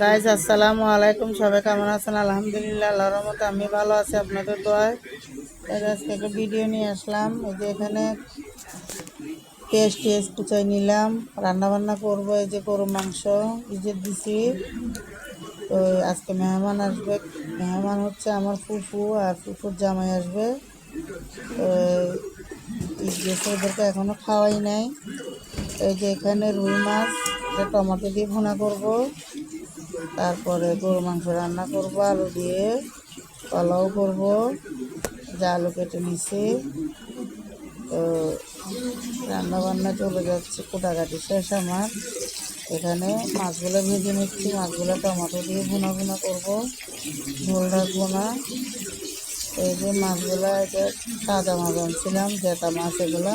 Guys আসসালামু আলাইকুম, সবাই কেমন আছেন? আলহামদুলিল্লাহ, আল্লাহর রহমতে আমি ভালো আছি, আপনাদের দোয়ায়। আজকে একটা ভিডিও নিয়ে আসলাম। এই যে এখানে পেঁয়াজ কুচাই নিলাম, রান্না বান্না করবো। এই যে গরু মাংস ইজের দিছি। তো আজকে মেহমান আসবে, মেহমান হচ্ছে আমার ফুফু আর ফুফুর জামাই আসবে। তো গেছে, ওদেরকে এখনো খাওয়াই নাই। এই যে এখানে রুই মাছ, টমেটো দিয়ে ভুনা করব, তারপরে গরু মাংস রান্না করব আলু দিয়ে, পোলাও করব। যা আলু কেটে নিছি। তো রান্না বান্না চলে যাচ্ছে, কোটাকাটি শেষ আমার। এখানে মাছগুলো ভেজে নিচ্ছি, মাছগুলো টমেটো দিয়ে ভুনা ভুনা করবো, ঝোল রাখবো না। এই যে মাছগুলো, এটা তাজা মাছ আনছিলাম, জেতা মাছ এগুলা।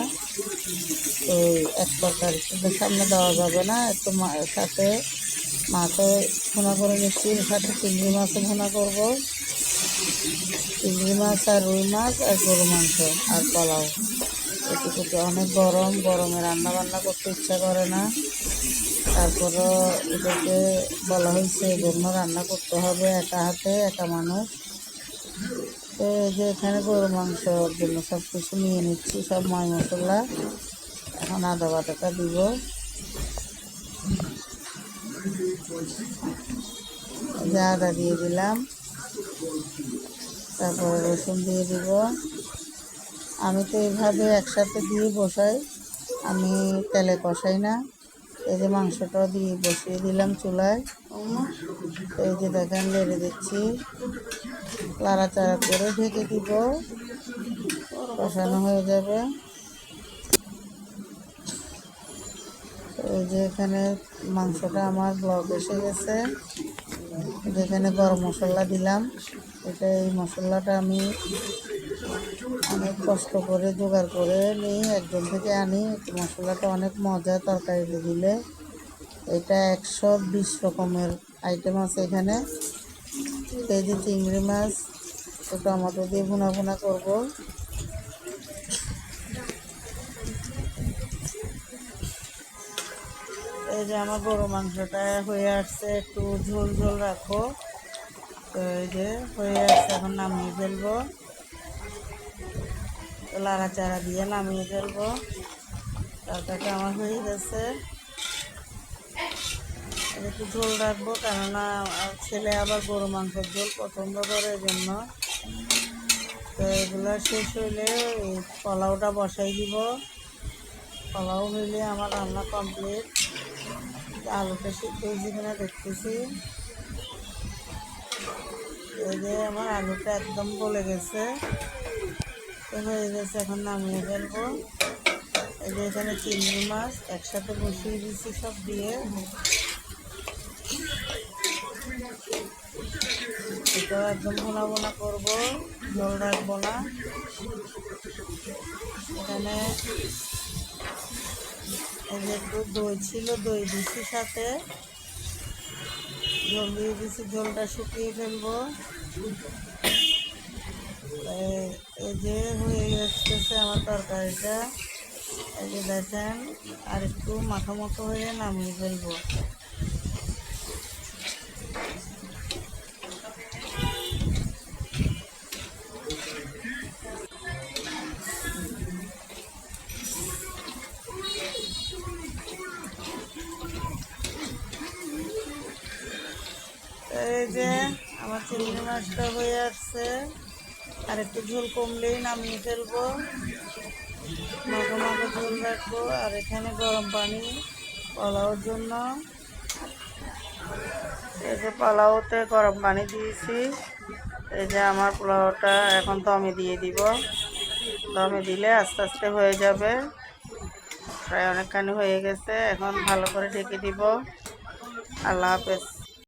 তো এক তরকারি সামনে দেওয়া যাবে না, একটু সাথে মাছও ভুনা করে নিচ্ছি, সাথে চিংড়ি মাছও ভুনা করব। চিংড়ি মাছ আর রুই মাছ আর গরু মাংস আর পোলাও। এটুকুতে অনেক গরম, গরমে রান্না বান্না করতে ইচ্ছা করে না। তারপরও এদেরকে বলা হয়েছে, এই জন্য রান্না করতে হবে, একা হাতে একা মানুষ। তো এই যে এখানে গরু মাংসর জন্য সব কিছু নিয়ে নিচ্ছি, সব ময় মশলা। এখন আদা বাটাটা দিব, আদা দিয়ে দিলাম, তারপরে রসুন দিয়ে দিব। আমি তো এইভাবে একসাথে দিয়ে বসাই, আমি তেলে কষাই না। এই যে মাংসটাও দিয়ে বসিয়ে দিলাম চুলায়। এই যে দেখেন, লেড়ে দিচ্ছি, লাড়াচাড়া করে ঢেকে দিব, কষানো হয়ে যাবে। এই যে এখানে মাংসটা আমার ব্লক এসে গেছে। যেখানে গরম মশলা দিলাম, এই মশলাটা আমি অনেক কষ্ট করে জোগাড় করে নিই, একজন থেকে আনি। মশলাটা অনেক মজা তরকারিতে দিলে। এটা 120 রকমের আইটেম আছে এখানে। এই যে চিংড়ি মাছ টমেটো দিয়ে ভুনা ভুনা করবো। এই যে আমার গরু মাংসটা হয়ে আসছে, একটু ঝোল ঝোল রাখো। তো এই যে হয়ে আসছে, এখন নামিয়ে ফেলবো, লাড়াচাড়া দিয়ে নামিয়ে ফেলবো। তরকারিটা আমার হয়ে গেছে। একটু ঝোল রাখবো, কেননা ছেলে আবার গরু মাংসের ঝোল পছন্দ করে, এই জন্য। তো এগুলো শেষ হইলে এই পোলাওটা বসাই দিব। পোলাও হইলে আমার রান্না কমপ্লিট। আলুটা সিদ্ধ হয়েছে কিনা দেখতেছি। এই যে আমার আলুটা একদম গলে গেছে, হয়ে গেছে, এখন নামিয়ে ফেলবো। এই যে এখানে চিংড়ি মাছ একসাথে বসিয়ে দিচ্ছি সব দিয়ে। এটাও একদম ভোনা ভোনা করবো, ঝোল রাখবো না। এখানে এই যে একটু দই ছিল, দই দিচ্ছি, সাথে ঝোল দিয়ে দিচ্ছি, ঝোলটা শুকিয়ে ফেলবো। এই যে হয়ে যাচ্ছে আমার তরকারিটা। এই যে দেখেন, আর একটু মাখা মতো হয়ে নামিয়ে ফেলবো। এই যে আমার চিংড়ি মাছটা হয়ে আসছে, আর একটু ঝোল কমলেই নামিয়ে ফেলবো, মাখো মাখো ঝোল রাখবো। আর এখানে গরম পানি পোলাওর জন্য, এই যে পোলাওতে গরম পানি দিয়েছি। এই যে আমার পোলাওটা এখন দমে দিয়ে দিব, দমে দিলে আস্তে আস্তে হয়ে যাবে। প্রায় অনেকখানি হয়ে গেছে, এখন ভালো করে ঢেকে দিব। আল্লাহ হাফেজ।